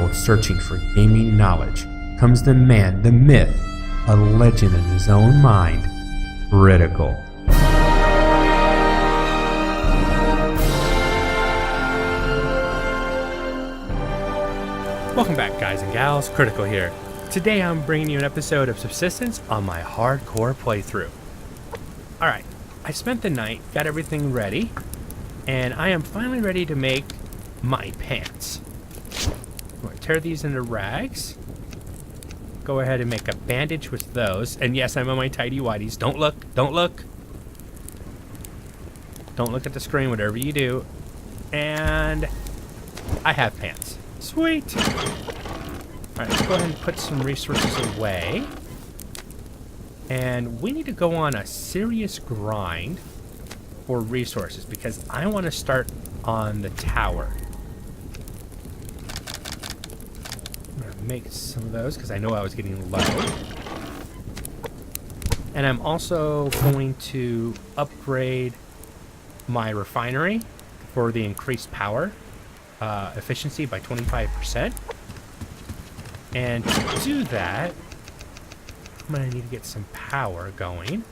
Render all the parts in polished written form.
world searching for gaming knowledge comes the man, the myth, a legend in his own mind, Critical. Welcome back, guys and gals. Critical here. Today I'm bringing you an episode of Subsistence on my hardcore playthrough. Alright, I spent the night, got everything ready, and I am finally ready to make my pants. I'm going to tear these into rags. Go ahead and make a bandage with those. And yes, I'm on my tighty-whities. Don't look. Don't look. Don't look at the screen, whatever you do. And I have pants. Sweet. Alright, let's go ahead and put some resources away. And we need to go on a serious grind for resources because I want to start on the tower. I'm going to make some of those because I know I was getting low. And I'm also going to upgrade my refinery for the increased power efficiency by 25%. And to do that, I'm going to need to get some power going.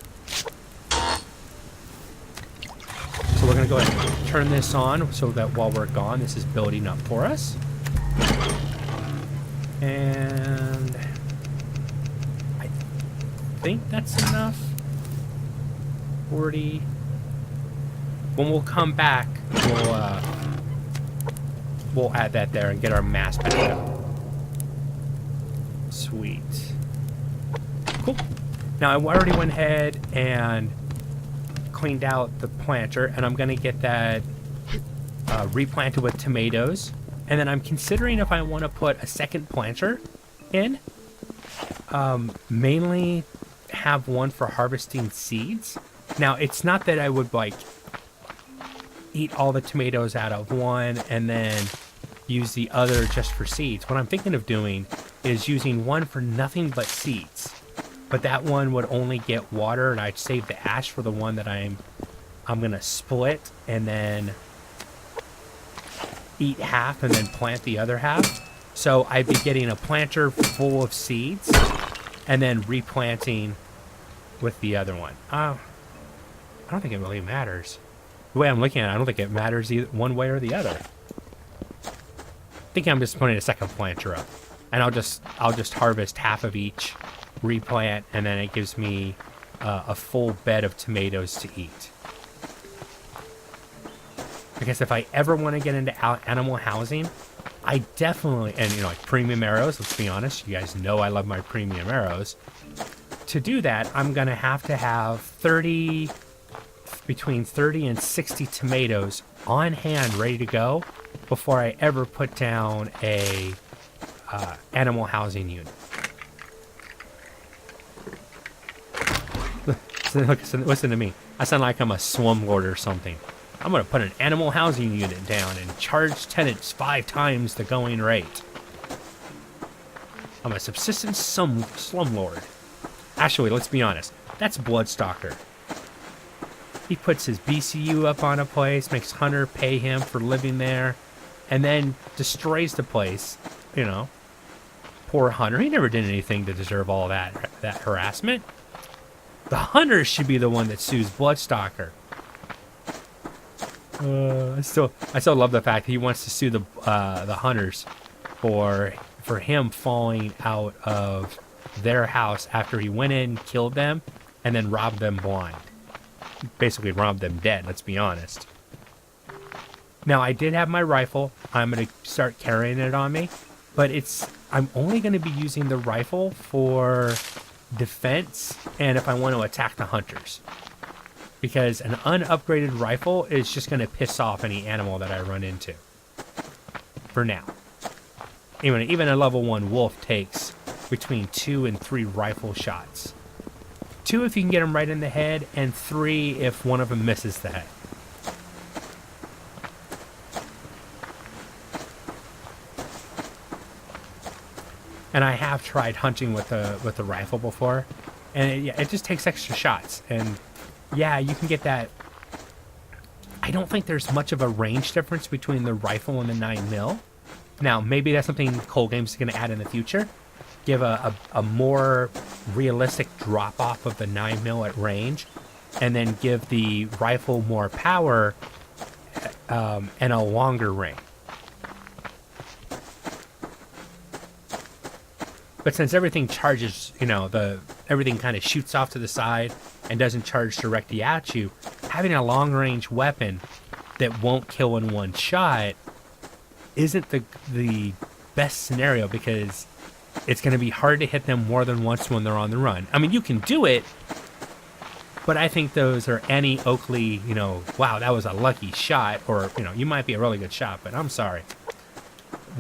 So we're going to go ahead and turn this on so that while we're gone, this is building up for us. And I think that's enough. 40. When we'll come back, we'll add that there and get our mass back up. Sweet. Cool. Now I already went ahead and cleaned out the planter, and I'm going to get that replanted with tomatoes. And then I'm considering if I want to put a second planter in. Mainly have one for harvesting seeds. Now, it's not that I would, like, eat all the tomatoes out of one and then use the other just for seeds. What I'm thinking of doing is using one for nothing but seeds. But that one would only get water, and I'd save the ash for the one that I'm gonna split and then eat half and then plant the other half. So I'd be getting a planter full of seeds and then replanting with the other one. I don't think it really matters. The way I'm looking at it, I don't think it matters either one way or the other. I think I'm just putting a second planter up, and I'll just harvest half of each, replant, and then it gives me a full bed of tomatoes to eat. Because if I ever want to get into animal housing, I definitely, and you know, like premium arrows, let's be honest, you guys know I love my premium arrows. To do that, I'm going to have between 30 and 60 tomatoes on hand ready to go before I ever put down a animal housing unit. Listen to me. I sound like I'm a slumlord or something. I'm going to put an animal housing unit down and charge tenants 5 times the going rate. I'm a subsistence slumlord. Actually, let's be honest. That's Bloodstalker. He puts his BCU up on a place, makes Hunter pay him for living there, and then destroys the place. You know, poor Hunter. He never did anything to deserve all that harassment. The Hunter should be the one that sues Bloodstalker. I still love the fact that he wants to sue the Hunters for him falling out of their house after he went in, killed them, and then robbed them blind. Basically robbed them dead, let's be honest. Now, I did have my rifle. I'm going to start carrying it on me, but I'm only going to be using the rifle for defense and if I want to attack the hunters. Because an unupgraded rifle is just going to piss off any animal that I run into. For now. Even a level 1 wolf takes between 2 and 3 rifle shots. 2 if you can get them right in the head, and 3 if one of them misses the head. And I have tried hunting with a rifle before, and it just takes extra shots. And yeah, you can get that. I don't think there's much of a range difference between the rifle and the 9mm. Now, maybe that's something Cold Games is going to add in the future. Give a more realistic drop-off of the 9mm at range, and then give the rifle more power and a longer range. But since everything charges, everything kind of shoots off to the side and doesn't charge directly at you, having a long-range weapon that won't kill in one shot isn't the best scenario, because it's going to be hard to hit them more than once when they're on the run. I mean, you can do it, but I think those are Annie Oakley, wow, that was a lucky shot, or, you might be a really good shot, but I'm sorry.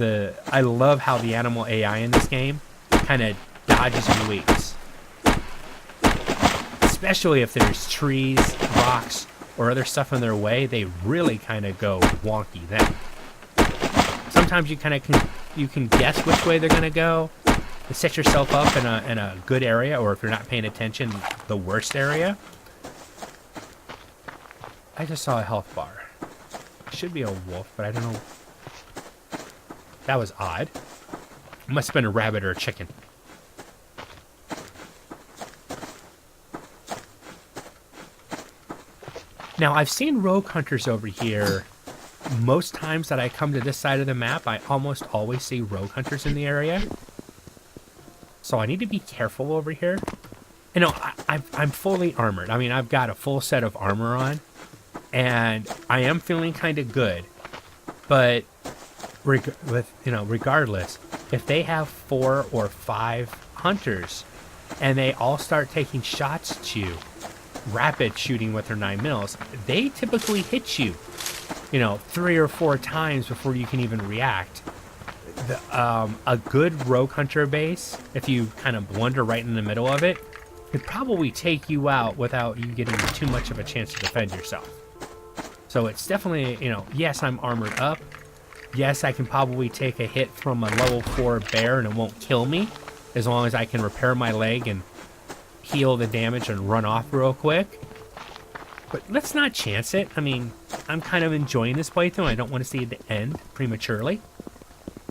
I love how the animal AI in this game kind of dodges and weaves. Especially if there's trees, rocks, or other stuff in their way, they really kind of go wonky then. Sometimes you can guess which way they're going to go, and set yourself up in a good area, or if you're not paying attention, the worst area. I just saw a health bar. It should be a wolf, but I don't know. That was odd. It must have been a rabbit or a chicken. Now, I've seen rogue hunters over here. Most times that I come to this side of the map, I almost always see rogue hunters in the area. So I need to be careful over here. I'm fully armored. I mean, I've got a full set of armor on, and I am feeling kind of good. But regardless, if they have 4 or 5 hunters and they all start taking shots at you, rapid shooting with their 9mm, they typically hit you, 3 or 4 times before you can even react. A good rogue hunter base, if you kind of blunder right in the middle of it, could probably take you out without you getting too much of a chance to defend yourself. So it's definitely, yes, I'm armored up. Yes, I can probably take a hit from a level 4 bear and it won't kill me, as long as I can repair my leg and heal the damage and run off real quick. But let's not chance it. I mean, I'm kind of enjoying this playthrough. I don't want to see it end prematurely.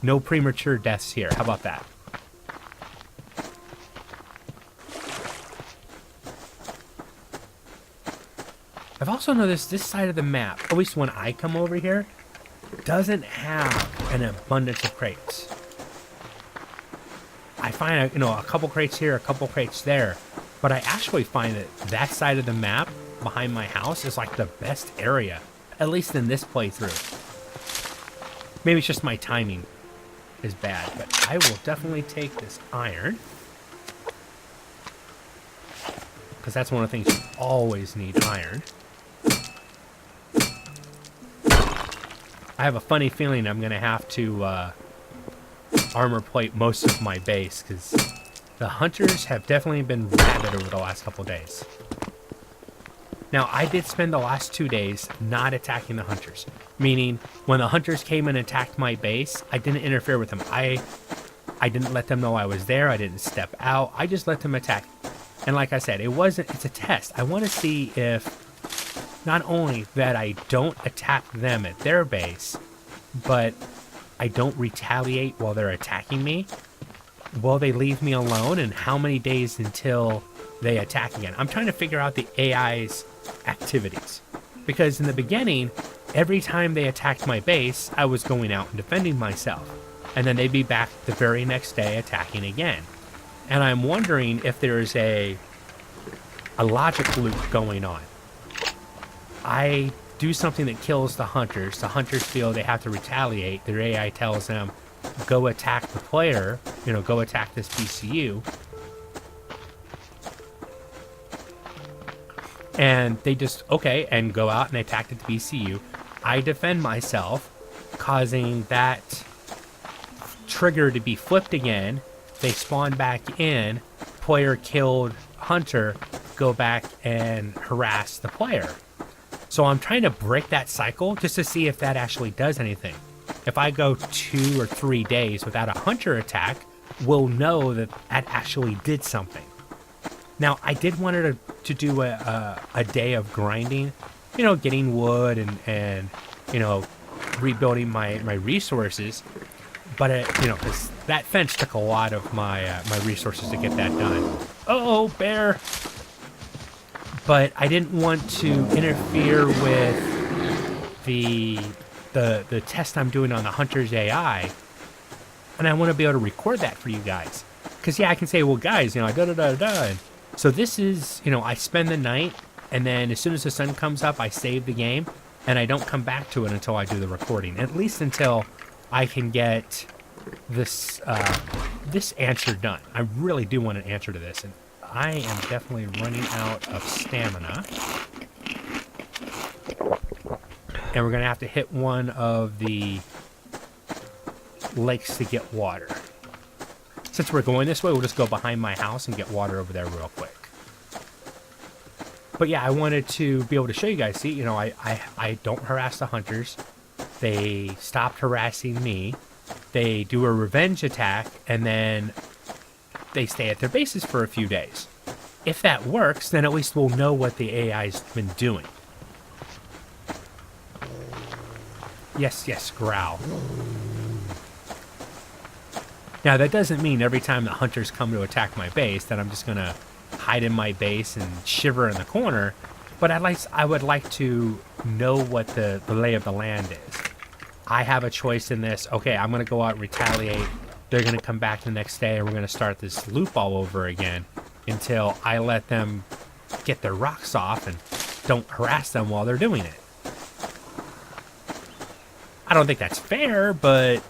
No premature deaths here. How about that? I've also noticed this side of the map, at least when I come over here, doesn't have an abundance of crates. I find a couple crates here, a couple crates there, but I actually find that side of the map behind my house is like the best area, at least in this playthrough. Maybe it's just my timing is bad, but I will definitely take this iron, because that's one of the things you always need, iron. I have a funny feeling I'm going to have to armor plate most of my base, because the hunters have definitely been rabid over the last couple days. Now, I did spend the last 2 days not attacking the hunters, meaning when the hunters came and attacked my base, I didn't interfere with them. I didn't let them know I was there. I didn't step out. I just let them attack. And like I said, it's a test. I want to see if not only that I don't attack them at their base, but I don't retaliate while they're attacking me. Will they leave me alone, and how many days until they attack again? I'm trying to figure out the AI's activities, because in the beginning, every time they attacked my base, I was going out and defending myself, and then they'd be back the very next day attacking again. And I'm wondering if there's a logic loop going on. I do something that kills the hunters feel they have to retaliate. Their AI tells them, go attack the player, go attack this BCU. And they just, okay, and go out and attack the BCU. I defend myself, causing that trigger to be flipped again. They spawn back in, player killed hunter, go back and harass the player. So I'm trying to break that cycle just to see if that actually does anything. If I go 2 or 3 days without a hunter attack, we'll know that that actually did something. Now, I did want to do a day of grinding, getting wood and rebuilding my resources. But that fence took a lot of my my resources to get that done. Oh, bear! But I didn't want to interfere with the test I'm doing on the hunter's AI, and I want to be able to record that for you guys. Because yeah, I can say, well, guys, da da da da. So this is, I spend the night, and then as soon as the sun comes up, I save the game, and I don't come back to it until I do the recording. At least until I can get this this answer done. I really do want an answer to this, and I am definitely running out of stamina. And we're gonna have to hit one of the lakes to get water. Since we're going this way, we'll just go behind my house and get water over there real quick. But yeah, I wanted to be able to show you guys. See, I don't harass the hunters. They stopped harassing me. They do a revenge attack, and then they stay at their bases for a few days. If that works, then at least we'll know what the AI's been doing. Yes, yes, growl. Now, that doesn't mean every time the hunters come to attack my base that I'm just going to hide in my base and shiver in the corner, but I would like to know what the lay of the land is. I have a choice in this. Okay, I'm going to go out and retaliate. They're going to come back the next day, and we're going to start this loop all over again until I let them get their rocks off and don't harass them while they're doing it. I don't think that's fair, but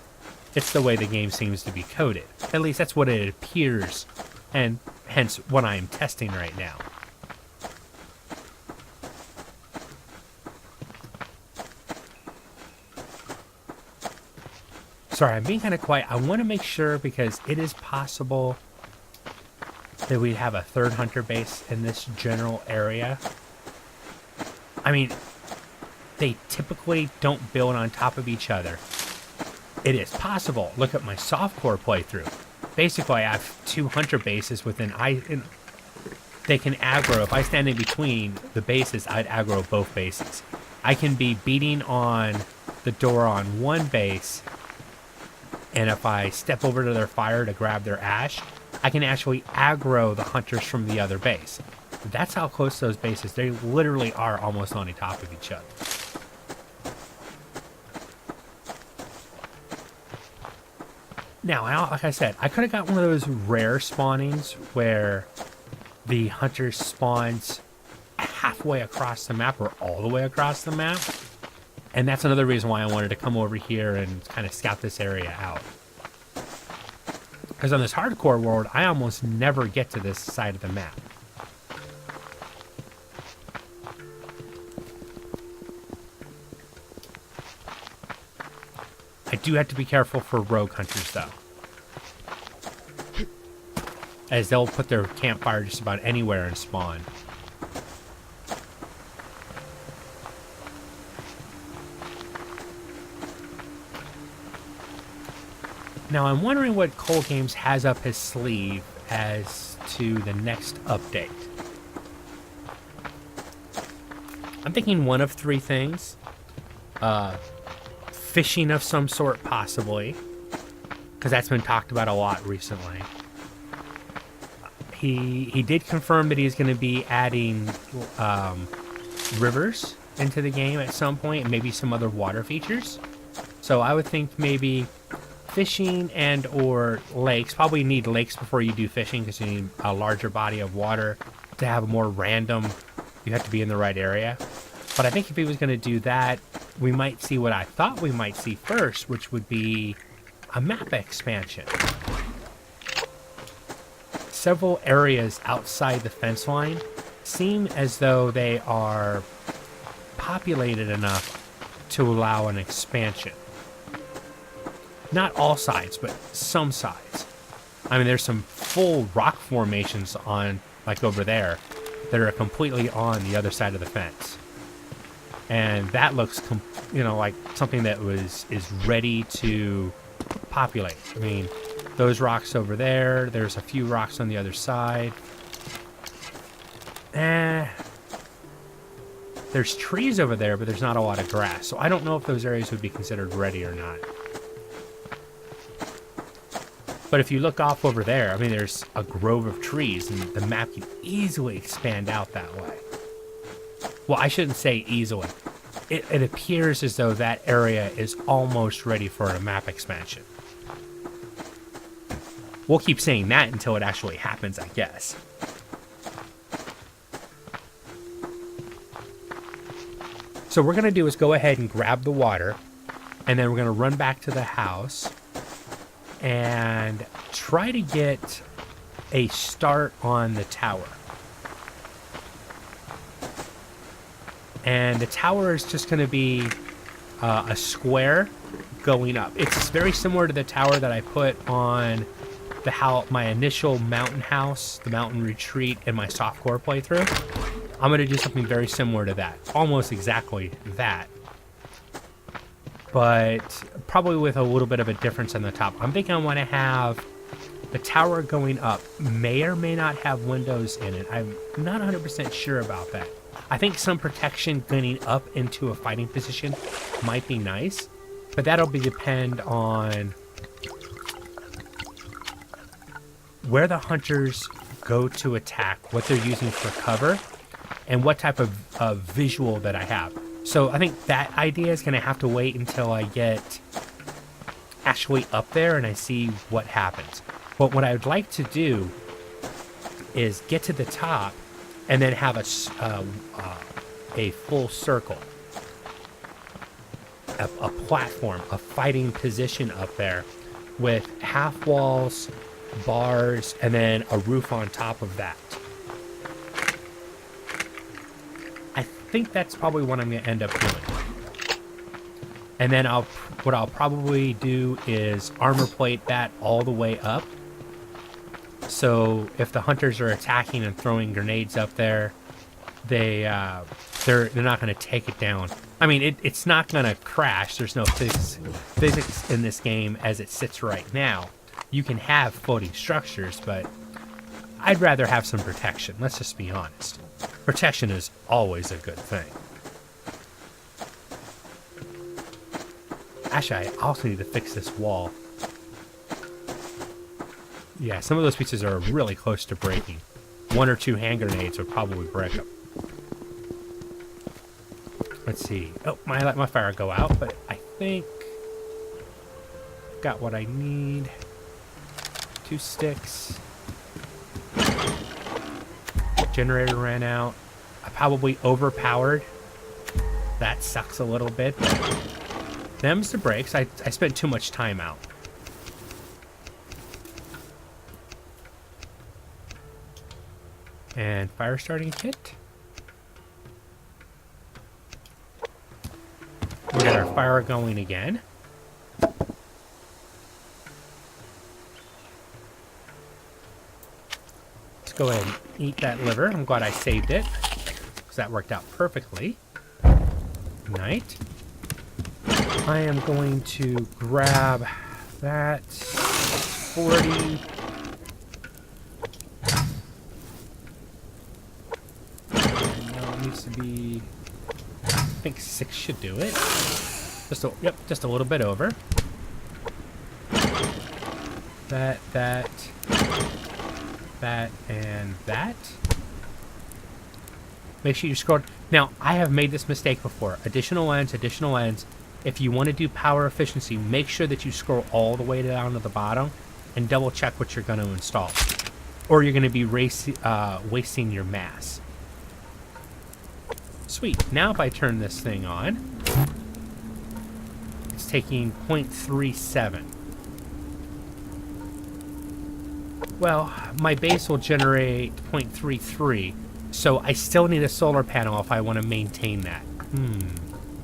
it's the way the game seems to be coded. At least that's what it appears, and hence what I am testing right now. Sorry, I'm being kind of quiet. I want to make sure, because it is possible that we'd have a third hunter base in this general area. I mean, they typically don't build on top of each other. It is possible. Look at my softcore playthrough. Basically, I have 2 hunter bases within. They can aggro. If I stand in between the bases, I'd aggro both bases. I can be beating on the door on one base, and if I step over to their fire to grab their ash, I can actually aggro the hunters from the other base. That's how close those bases. They literally are almost on the top of each other. Now, like I said, I could have got one of those rare spawnings where the hunter spawns halfway across the map or all the way across the map. And that's another reason why I wanted to come over here and kind of scout this area out. Because on this hardcore world, I almost never get to this side of the map. I do have to be careful for rogue hunters, though, as they'll put their campfire just about anywhere and spawn. Now, I'm wondering what Cole Games has up his sleeve as to the next update. I'm thinking one of 3 things. Fishing of some sort, possibly, because that's been talked about a lot recently. He did confirm that he's going to be adding rivers into the game at some point, and maybe some other water features. So I would think maybe fishing and or lakes. Probably need lakes before you do fishing, because you need a larger body of water to have a more random. You have to be in the right area. But I think if he was going to do that, we might see what I thought we might see first, which would be a map expansion. Several areas outside the fence line seem as though they are populated enough to allow an expansion. Not all sides, but some sides. I mean, there's some full rock formations on, like over there, that are completely on the other side of the fence. And that looks, like something that is ready to populate. I mean, those rocks over there, there's a few rocks on the other side. There's trees over there, but there's not a lot of grass. So I don't know if those areas would be considered ready or not. But if you look off over there, I mean, there's a grove of trees, and the map can easily expand out that way. Well, I shouldn't say easily. It appears as though that area is almost ready for a map expansion. We'll keep saying that until it actually happens, I guess. So what we're going to do is go ahead and grab the water, and then we're going to run back to the house and try to get a start on the tower. And the tower is just going to be a square going up. It's very similar to the tower that I put on my initial mountain house, the mountain retreat, in my softcore playthrough. I'm going to do something very similar to that. Almost exactly that. But probably with a little bit of a difference on the top. I'm thinking I want to have the tower going up. May or may not have windows in it. I'm not 100% sure about that. I think some protection getting up into a fighting position might be nice. But that'll depend on where the hunters go to attack, what they're using for cover, and what type of visual that I have. So I think that idea is going to have to wait until I get actually up there and I see what happens. But what I would like to do is get to the top and then have a full circle, a platform, a fighting position up there with half walls, bars, and then a roof on top of that. I think that's probably what I'm going to end up doing. And then what I'll probably do is armor plate that all the way up. So if the hunters are attacking and throwing grenades up there, they're not going to take it down. I mean, it's not going to crash. There's no physics in this game as it sits right now. You can have floating structures, but I'd rather have some protection. Let's just be honest. Protection is always a good thing. Actually, I also need to fix this wall. Yeah, some of those pieces are really close to breaking. 1 or 2 hand grenades would probably break them. Let's see. Oh, I let my fire go out, but I think got what I need. 2 sticks. Generator ran out. I probably overpowered. That sucks a little bit. But them's the breaks. I spent too much time out. And fire starting kit. We got our fire going again. Let's go ahead and eat that liver. I'm glad I saved it, because that worked out perfectly. Night. I am going to grab that 40. No, it needs to be, I think 6 should do it. Just a little bit over. That, and that. Make sure you scroll. Now, I have made this mistake before. Additional lens. If you want to do power efficiency, make sure that you scroll all the way down to the bottom and double check what you're going to install. Or you're going to be wasting your mass. Sweet. Now if I turn this thing on, it's taking 0.37. Well, my base will generate 0.33, so I still need a solar panel if I want to maintain that.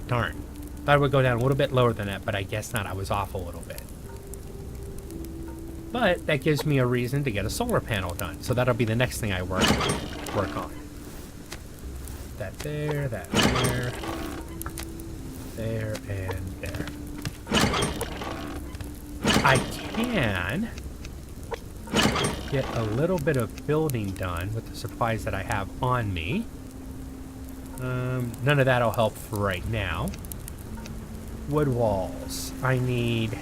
Darn. Thought it would go down a little bit lower than that, but I guess not. I was off a little bit. But that gives me a reason to get a solar panel done, so that'll be the next thing I work on. That there, there, and there. I can get a little bit of building done with the supplies that I have on me. None of that'll help for right now. Wood walls. I need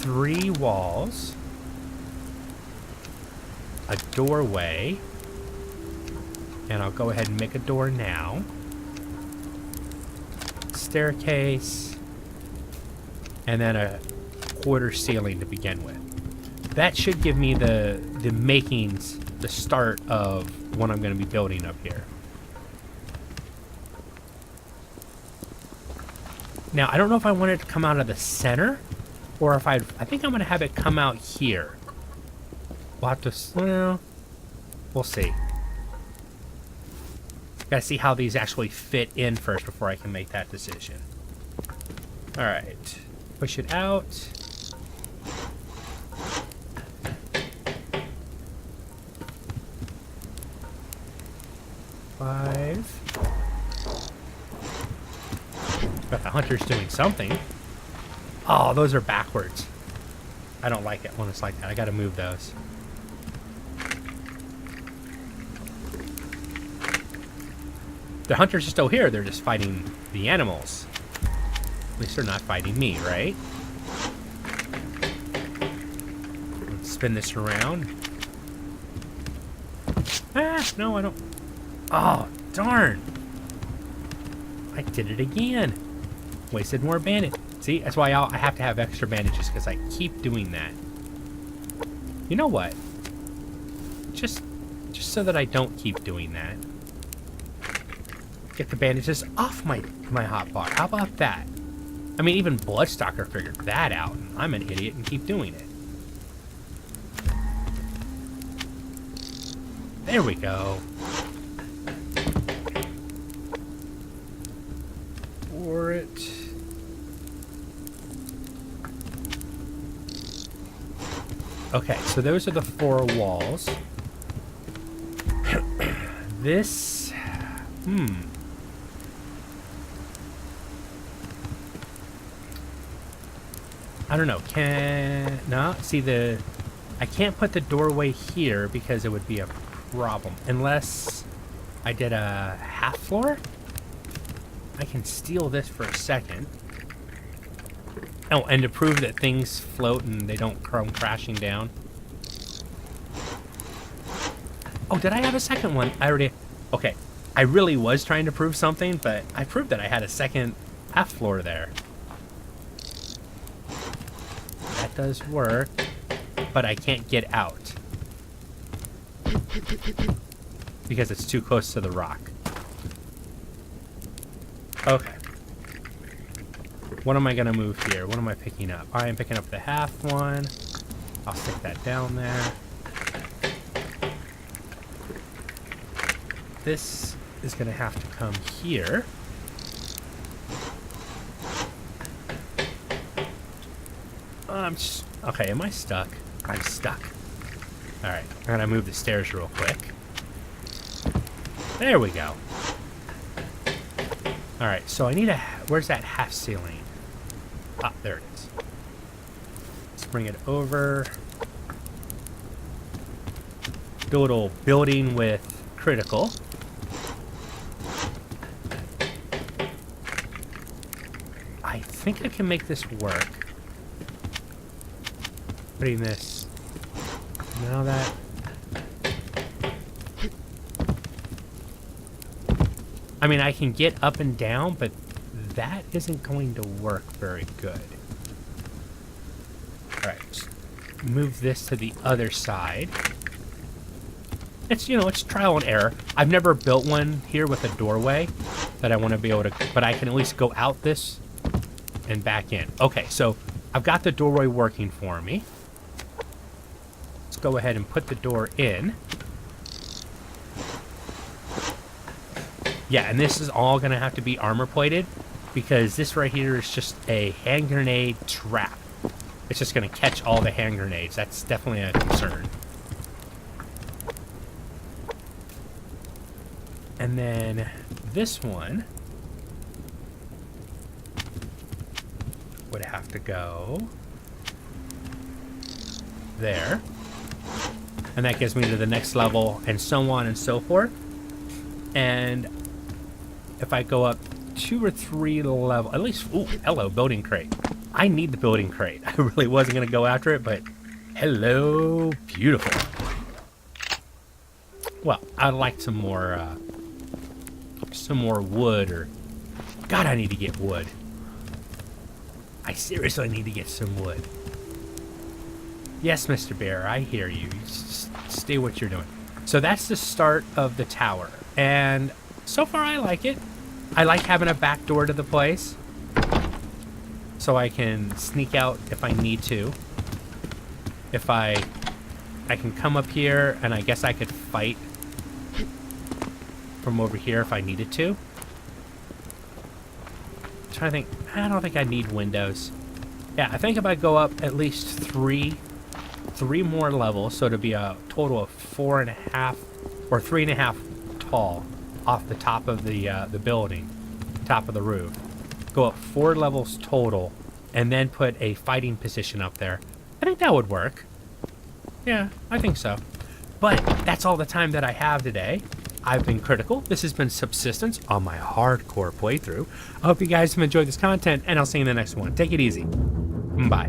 3 walls, a doorway, and I'll go ahead and make a door now. Staircase, and then a quarter ceiling to begin with. That should give me the makings, the start of what I'm going to be building up here. Now, I don't know if I want it to come out of the center, or if I think I'm going to have it come out here. We'll have to, well, we'll see. Gotta see how these actually fit in first before I can make that decision. All right, push it out. Five. But the hunter's doing something. Oh, those are backwards. I don't like it when it's like that. I gotta move those. The hunters are still here. They're just fighting the animals. At least they're not fighting me, right? Let's spin this around. Ah, no, I don't. Oh, darn. I did it again. Wasted more bandage. See, that's why I have to have extra bandages, because I keep doing that. You know what? Just so that I don't keep doing that. Get the bandages off my hotbar. How about that? I mean, even Bloodstalker figured that out. I'm an idiot and keep doing it. There we go. For it. Okay, so those are the 4 walls. This, I don't know. I can't put the doorway here because it would be a problem. Unless I did a half floor. I can steal this for a second. Oh, and to prove that things float and they don't come crashing down. Oh, did I have a second one? I already... Okay. I really was trying to prove something, but I proved that I had a second half floor there. That does work, but I can't get out. Because it's too close to the rock. Okay. What am I going to move here? What am I picking up? I am picking up the half one. I'll stick that down there. This is going to have to come here. Okay, am I stuck? I'm stuck. Alright, I'm going to move the stairs real quick. There we go. Alright, so I need a... Where's that half ceiling? Ah, there it is. Let's bring it over. Do a little building with critical. I think I can make this work. Putting this... Now that... I mean, I can get up and down, but that isn't going to work very good. Alright, move this to the other side. It's, you know, it's trial and error. I've never built one here with a doorway that I want to be able to, but I can at least go out this and back in. Okay, so I've got the doorway working for me. Let's go ahead and put the door in. Yeah, and this is all going to have to be armor plated because this right here is just a hand grenade trap. It's just going to catch all the hand grenades. That's definitely a concern. And then this one would have to go there. And that gets me to the next level and so on and so forth. And if I go up 2 or 3 level, at least, ooh, hello, building crate. I need the building crate. I really wasn't going to go after it, but hello, beautiful. Well, I'd like some more wood, or... God, I need to get wood. I seriously need to get some wood. Yes, Mr. Bear, I hear you. Just stay what you're doing. So that's the start of the tower. And so far, I like it. I like having a back door to the place, so I can sneak out if I need to. If I can come up here, and I guess I could fight from over here if I needed to. I'm trying to think. I don't think I need windows. Yeah, I think if I go up at least three more levels, so to be a total of 4.5 or 3.5 tall off the top of the building, top of the roof. Go up 4 levels total, and then put a fighting position up there. I think that would work. Yeah, I think so. But that's all the time that I have today. I've been Critical. This has been Subsistence on my hardcore playthrough. I hope you guys have enjoyed this content, and I'll see you in the next one. Take it easy. Bye.